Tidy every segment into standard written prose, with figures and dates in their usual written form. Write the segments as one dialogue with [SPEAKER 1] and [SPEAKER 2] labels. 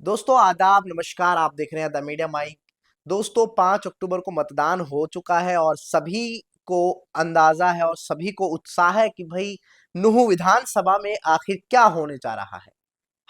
[SPEAKER 1] दोस्तों आदाब नमस्कार। आप देख रहे हैं द मीडिया माइक। दोस्तों 5 अक्टूबर को मतदान हो चुका है और सभी को अंदाजा है और सभी को उत्साह है कि भाई नुहू विधानसभा में आखिर क्या होने जा रहा है।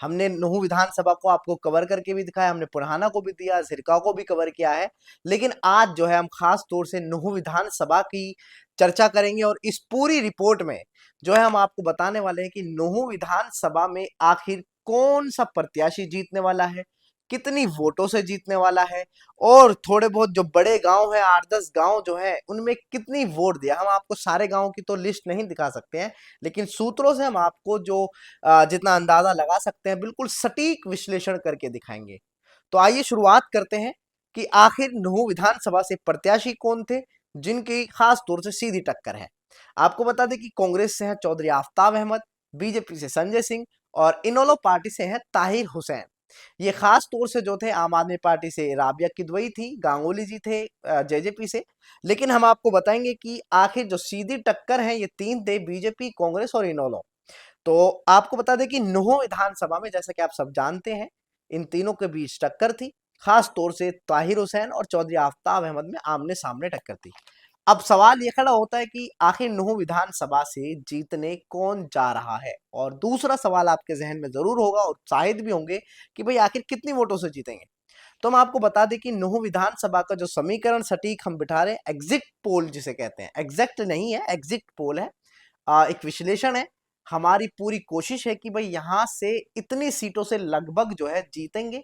[SPEAKER 1] हमने नुहू विधानसभा को आपको कवर करके भी दिखाया, हमने पुराना को भी दिया, सिरका को भी कवर किया है। लेकिन आज जो है हम खास तौर से नुहू विधानसभा की चर्चा करेंगे और इस पूरी रिपोर्ट में जो है हम आपको बताने वाले हैं कि नुहू विधानसभा में आखिर कौन सा प्रत्याशी जीतने वाला है, कितनी वोटों से जीतने वाला है और थोड़े बहुत जो बड़े गांव हैं 8-10 गांव जो है उनमें कितनी वोट दिया। हम आपको सारे गांवों की तो लिस्ट नहीं दिखा सकते हैं, लेकिन सूत्रों से हम आपको जो जितना अंदाजा लगा सकते हैं बिल्कुल सटीक विश्लेषण करके दिखाएंगे। तो आइए शुरुआत करते हैं कि आखिर नुहू विधानसभा से प्रत्याशी कौन थे जिनकी खास तौर से सीधी टक्कर है। आपको बता दें कि कांग्रेस से है चौधरी आफताब अहमद, बीजेपी से संजय सिंह और इनेलो पार्टी से है ताहिर हुसैन। ये खास तौर से जो थे आम आदमी पार्टी से राबिया किदवई थी, गांगुली जी थे जेजेपी से। लेकिन हम आपको बताएंगे कि आखिर जो सीधी टक्कर है ये तीन थे, बीजेपी, कांग्रेस और इनेलो। तो आपको बता दें कि नुहू विधानसभा में जैसा कि आप सब जानते हैं इन तीनों के बीच टक्कर थी। खास तौर से ताहिर हुसैन और चौधरी आफताब अहमद में आमने सामने टक्कर थी। अब सवाल ये खड़ा होता है कि आखिर नुहू विधानसभा से जीतने कौन जा रहा है, और दूसरा सवाल आपके जहन में जरूर होगा और शायद भी होंगे कि भाई आखिर कितनी वोटों से जीतेंगे। तो हम आपको बता दें कि नुहू विधानसभा का जो समीकरण सटीक हम बिठा रहे हैं, एग्जिट पोल जिसे कहते हैं, एग्जैक्ट नहीं है, एग्जिट पोल है, एक विश्लेषण है। हमारी पूरी कोशिश है कि भाई यहां से इतनी सीटों से लगभग जो है जीतेंगे।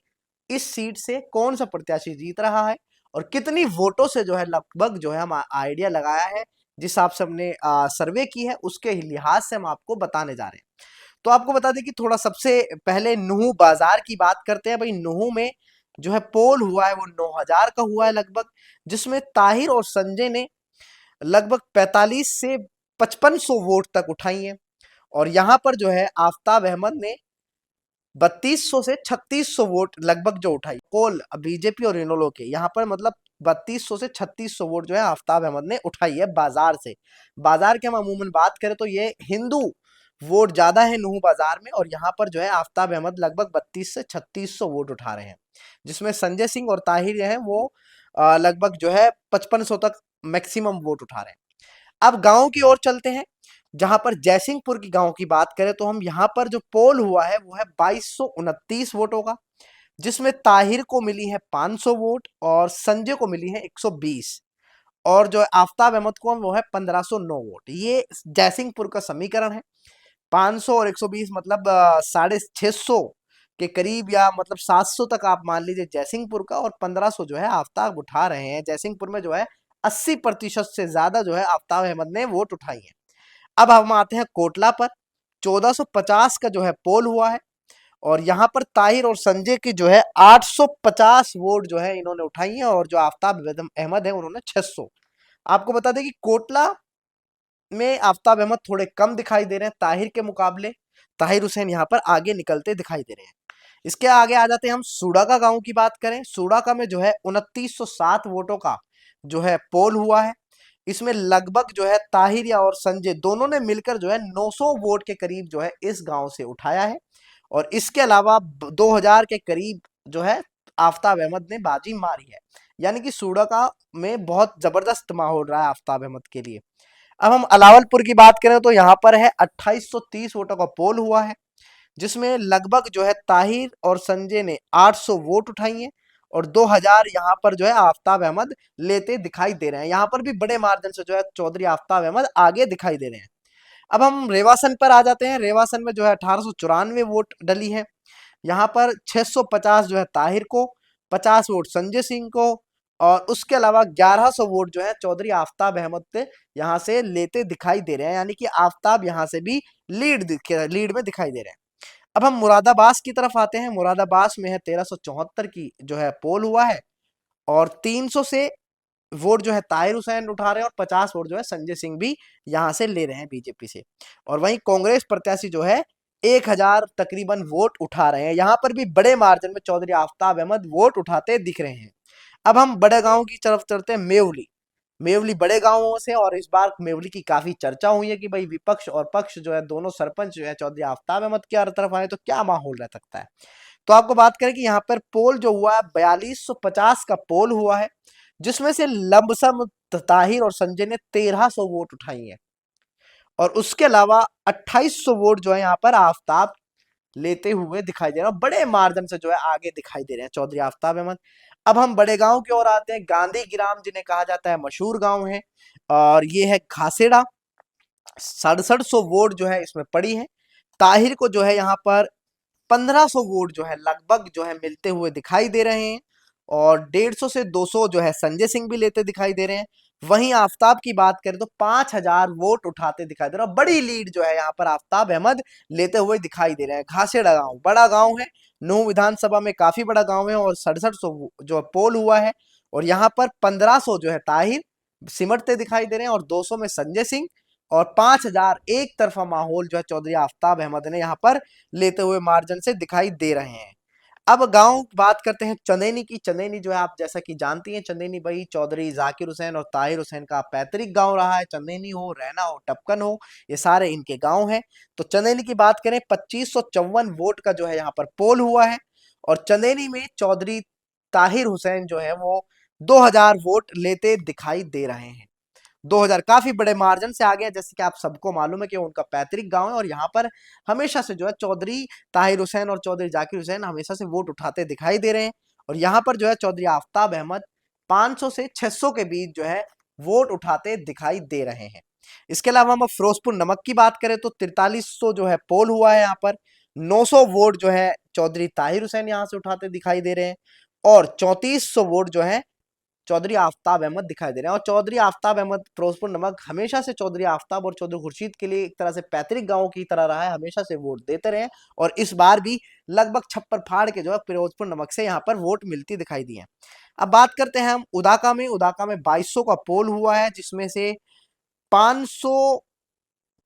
[SPEAKER 1] इस सीट से कौन सा प्रत्याशी जीत रहा है और कितनी वोटों से जो है लगभग जो है हम आइडिया लगाया है, जिस हिसाब से हमने सर्वे की है उसके लिहाज से हम आपको बताने जा रहे हैं। तो आपको बता दें कि थोड़ा सबसे पहले नुहू बाजार की बात करते हैं। भाई नुहू में जो है पोल हुआ है वो 9,000 का हुआ है लगभग, जिसमें ताहिर और संजय ने लगभग 45 से 5500 वोट तक उठाई है। और यहां पर जो है आफताब अहमद ने 3200 से 3600 वोट लगभग जो उठाई, पोल बीजेपी और इनेलो के यहाँ पर मतलब 3200 से 3600 वोट जो है आफताब अहमद ने उठाई है बाजार से। बाजार की हम अमूमन बात करें तो ये हिंदू वोट ज्यादा है नुहू बाजार में, और यहाँ पर जो है आफताब अहमद लगभग 32 से 3600 वोट उठा रहे हैं, जिसमें संजय सिंह और ताहिर है वो लगभग जो है 5500 तक मैक्सिमम वोट उठा रहे हैं। अब गांव की ओर चलते हैं, जहां पर जयसिंहपुर की गांव की बात करें तो हम यहां पर जो पोल हुआ है वो है 2229 वोटों का, जिसमें ताहिर को मिली है 500 वोट और संजय को मिली है 120, और जो आफताब अहमद को वो है 1509 वोट। ये जयसिंहपुर का समीकरण है। 500 और 120 मतलब 650 के करीब, या मतलब 700 तक आप मान लीजिए जयसिंहपुर का, और 1500 जो है आफताब उठा रहे हैं। जयसिंहपुर में जो है 80% से ज्यादा जो है आफताब अहमद ने वोट उठाई है। अब हम आते हैं कोटला पर। 1450 का जो है पोल हुआ है, और यहां पर ताहिर और संजय की जो है 850 वोट जो है इन्होंने उठाई है, और जो आफताब अहमद है उन्होंने 600। आपको बता दें कि कोटला में आफताब अहमद थोड़े कम दिखाई दे रहे हैं ताहिर के मुकाबले। ताहिर हुसैन यहाँ पर आगे निकलते दिखाई दे रहे हैं। इसके आगे आ जाते हैं हम सूड़ा का गांव की बात करें। सूड़ा का में जो है 2907 वोटों का जो है पोल हुआ है। इसमें लगभग जो है ताहिर या और संजय दोनों ने मिलकर जो है 900 वोट के करीब जो है इस गांव से उठाया है, और इसके अलावा 2000 के करीब जो है आफताब अहमद ने बाजी मारी है। यानी कि सूड़ा का में बहुत जबरदस्त माहौल रहा है आफताब अहमद के लिए। अब हम अलावलपुर की बात करें तो यहाँ पर है 2830 वोटों का पोल हुआ है, जिसमें लगभग जो है ताहिर और संजय ने 800 वोट उठाई हैं, और 2000 यहाँ पर जो है आफताब अहमद लेते दिखाई दे रहे हैं। यहाँ पर भी बड़े मार्जिन से जो है चौधरी आफताब अहमद आगे दिखाई दे रहे हैं। अब हम रेवासन पर आ जाते हैं। रेवासन में जो है 1894 वोट डली है। यहाँ पर 650 जो है ताहिर को, 50 वोट संजय सिंह को, और उसके अलावा 1100 वोट जो है चौधरी आफताब अहमद से यहाँ से लेते दिखाई दे रहे हैं। यानी कि आफताब यहाँ से भी लीड में दिखाई दे रहे हैं। अब हम मुरादाबाद की तरफ आते हैं। मुरादाबाद में है 1374 की जो है पोल हुआ है, और 300 से वोट जो है ताहिर हुसैन उठा रहे हैं, और 50 वोट जो है संजय सिंह भी यहां से ले रहे हैं बीजेपी से। और वहीं कांग्रेस प्रत्याशी जो है 1000 तकरीबन वोट उठा रहे हैं। यहां पर भी बड़े मार्जिन में चौधरी आफताब अहमद वोट उठाते दिख रहे हैं। अब हम बड़े गांव की तरफ चलते हैं। मेवली। मेवली बड़े गांवों से, और इस बार मेवली की काफी चर्चा हुई है कि भाई विपक्ष और पक्ष जो है दोनों सरपंच जो है चौधरी आफताब अहमद की तरफ आए तो क्या माहौल रह सकता है। तो आपको बात करें कि यहाँ पर पोल जो हुआ है 4250 का पोल हुआ है, जिसमें से लमसम ताहिर और संजय ने 1300 वोट उठाई है, और उसके अलावा 2800 वोट जो है यहाँ पर आफताब लेते हुए दिखाई दे रहे हैं। बड़े मार्जिन से जो है आगे दिखाई दे रहे हैं चौधरी आफताब अहमद। अब हम बड़े गांव की ओर आते हैं। गांधी ग्राम जिन्हें कहा जाता है मशहूर गांव है, और ये है घासेड़ा। 6700 वोट जो है इसमें पड़ी है। ताहिर को जो है यहाँ पर 1500 वोट जो है लगभग जो है मिलते हुए दिखाई दे रहे हैं, और 150 से 200 जो है संजय सिंह भी लेते दिखाई दे रहे हैं। वहीं आफताब की बात करें तो 5000 वोट उठाते दिखाई दे रहे हैं। बड़ी लीड जो है यहाँ पर आफताब अहमद लेते हुए दिखाई दे रहे हैं। घासेड़ा गांव बड़ा गांव है, नूंह विधानसभा में काफी बड़ा गांव है, और 6700 जो पोल हुआ है, और यहाँ पर 1500 जो है ताहिर सिमटते दिखाई दे रहे हैं, और 200 में संजय सिंह, और 5000 एक तरफा माहौल जो है चौधरी आफताब अहमद ने यहाँ पर लेते हुए मार्जिन से दिखाई दे रहे हैं। अब गांव बात करते हैं चंदेनी की। चंदेनी जो है आप जैसा कि जानती हैं, चंदेनी भाई चौधरी जाकिर हुसैन और ताहिर हुसैन का पैतृक गांव रहा है। चंदेनी हो, रैना हो, टपकन हो, ये सारे इनके गांव हैं। तो चंदेनी की बात करें 2554 वोट का जो है यहाँ पर पोल हुआ है, और चंदेनी में चौधरी ताहिर हुसैन जो है वो 2000 वोट लेते दिखाई दे रहे हैं। 2000 काफी बड़े मार्जिन से आगे हैं, जैसे कि आप सबको मालूम है कि उनका पैतृक गांव है, और यहाँ पर हमेशा से जो है चौधरी ताहिर हुसैन और चौधरी जाकिर हुसैन हमेशा से वोट उठाते दिखाई दे रहे हैं। और यहाँ पर जो है चौधरी आफताब अहमद 500 से 600 के बीच जो है वोट उठाते दिखाई दे रहे हैं। इसके अलावा हम फिरोजपुर नमक की बात करें तो 4300 जो है पोल हुआ है यहाँ पर। 900 वोट जो है चौधरी ताहिर हुसैन यहाँ से उठाते दिखाई दे रहे हैं, और 3400 वोट जो है चौधरी आफताब अहमद दिखाई दे रहे हैं। और चौधरी आफताब अहमद फिरोजपुर नमक हमेशा से चौधरी आफताब और चौधरी खुर्शीद के लिए एक तरह से पैतृक गांव की तरह रहा है, हमेशा से वोट देते रहे, और इस बार भी लगभग छप्पर फाड़ के जो है फिरोजपुर नमक से यहाँ पर वोट मिलती दिखाई दी है। अब बात करते हैं हम उदाका में। उदाका में 2200 का पोल हुआ है, जिसमें से 500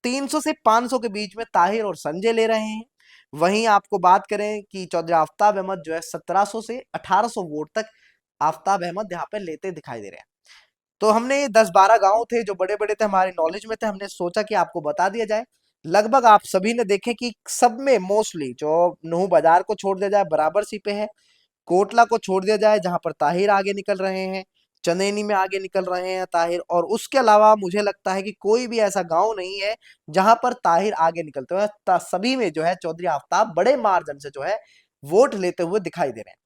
[SPEAKER 1] 300 से 500 के बीच में ताहिर और संजय ले रहे हैं। वहीं आपको बात करें कि चौधरी आफताब अहमद जो है 1700 से 1800 वोट तक आफताब अहमद यहाँ पे लेते दिखाई दे रहे हैं। तो हमने ये 10-12 गांव थे जो बड़े बड़े थे, हमारे नॉलेज में थे, हमने सोचा कि आपको बता दिया जाए। लगभग आप सभी ने देखे कि सब में मोस्टली जो नूह बाजार को छोड़ दिया जाए बराबर सी पे है, कोटला को छोड़ दिया जाए जहां पर ताहिर आगे निकल रहे हैं, चंदेनी में आगे निकल रहे हैं ताहिर, और उसके अलावा मुझे लगता है कि कोई भी ऐसा गांव नहीं है जहां पर ताहिर आगे निकलते हुए। सभी में जो है चौधरी आफताब बड़े मार्जिन से जो है वोट लेते हुए दिखाई दे रहे हैं।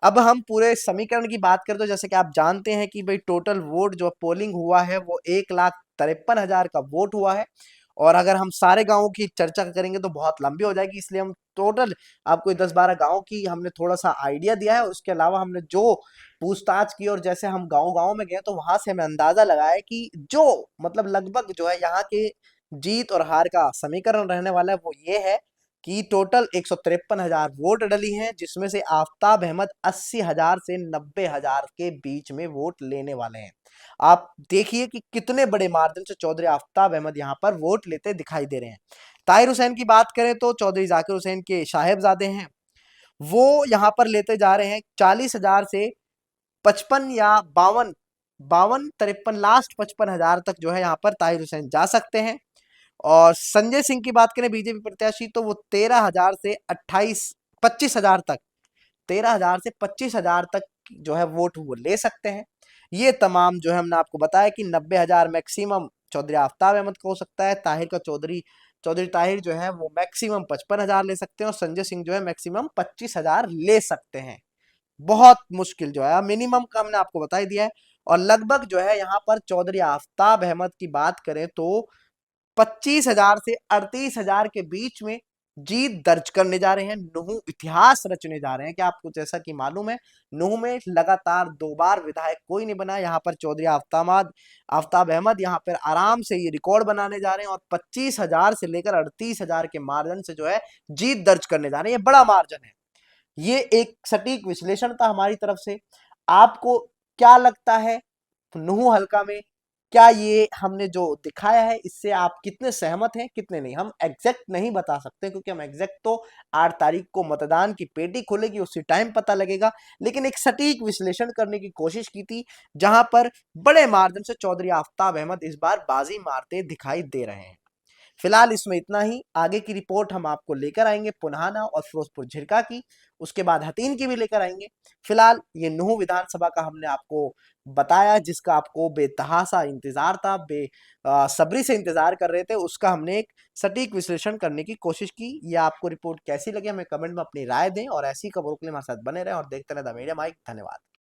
[SPEAKER 1] अब हम पूरे समीकरण की बात करें तो जैसे कि आप जानते हैं कि भाई टोटल वोट जो पोलिंग हुआ है वो 1,53,000 का वोट हुआ है, और अगर हम सारे गांवों की चर्चा करेंगे तो बहुत लंबी हो जाएगी, इसलिए हम टोटल आपको 10-12 गांव की हमने थोड़ा सा आइडिया दिया है। उसके अलावा हमने जो पूछताछ की और जैसे हम गांव गांव में गए तो वहां से हमें अंदाजा लगाया कि जो मतलब लगभग जो है यहाँ के जीत और हार का समीकरण रहने वाला है वो ये है कि टोटल 153,000 वोट डली हैं, जिसमें से आफताब अहमद 80,000 से 90,000 के बीच में वोट लेने वाले हैं। आप देखिए कि कितने बड़े मार्जिन से चौधरी आफताब अहमद यहाँ पर वोट लेते दिखाई दे रहे हैं। ताहिर हुसैन की बात करें तो चौधरी जाकिर हुसैन के साहेबजादे हैं, वो यहाँ पर लेते जा रहे हैं 40,000 से 55 या 52, 53 लास्ट 55,000 तक जो है यहाँ पर ताहिर हुसैन जा सकते हैं। और संजय सिंह की बात करें बीजेपी प्रत्याशी तो वो 13,000 से 25,000 तक, 13,000 से 25,000 तक जो है वोट वो ले सकते हैं। ये तमाम जो है हमने आपको बताया कि 90,000 मैक्सिमम चौधरी आफताब अहमद को हो सकता है। ताहिर का चौधरी चौधरी ताहिर जो है वो मैक्सिमम 55,000 ले सकते हैं, और संजय सिंह जो है मैक्सिमम 25,000 ले सकते हैं। बहुत मुश्किल जो है मिनिमम का हमने आपको बता ही दिया है। और लगभग जो है यहाँ पर चौधरी आफताब अहमद की बात करें तो 25,000 से 38,000 के बीच में जीत दर्ज करने जा रहे हैं। नूह इतिहास रचने जा रहे हैं। क्या आपको जैसा कि मालूम है नूह में लगातार 2 बार विधायक कोई नहीं बना, यहाँ पर चौधरी आफताब अहमद यहाँ पर आराम से ये रिकॉर्ड बनाने जा रहे हैं, और 25,000 से लेकर 38,000 के मार्जिन से जो है जीत दर्ज करने जा रहे हैं। ये बड़ा मार्जिन है। ये एक सटीक विश्लेषण था हमारी तरफ से। आपको क्या लगता है नूह हल्का में क्या ये हमने जो दिखाया है इससे आप कितने सहमत हैं कितने नहीं? हम एग्जैक्ट नहीं बता सकते क्योंकि हम एग्जैक्ट तो 8 तारीख को मतदान की पेटी खुलेगी उसी टाइम पता लगेगा, लेकिन एक सटीक विश्लेषण करने की कोशिश की थी जहां पर बड़े मार्जिन से चौधरी आफताब अहमद इस बार बाजी मारते दिखाई दे रहे हैं। फिलहाल इसमें इतना ही। आगे की रिपोर्ट हम आपको लेकर आएंगे पुन्हाना और फिरोजपुर झिरका की, उसके बाद हतीन की भी लेकर आएंगे। फिलहाल ये नूंह विधानसभा का हमने आपको बताया, जिसका आपको बेतहासा इंतजार था, बेसब्री से इंतजार कर रहे थे, उसका हमने एक सटीक विश्लेषण करने की कोशिश की। ये आपको रिपोर्ट कैसी लगी हमें कमेंट में अपनी राय दें, और ऐसी खबरों के लिए हमारे साथ बने रहें और देखते रहें द मीडिया माइक। धन्यवाद।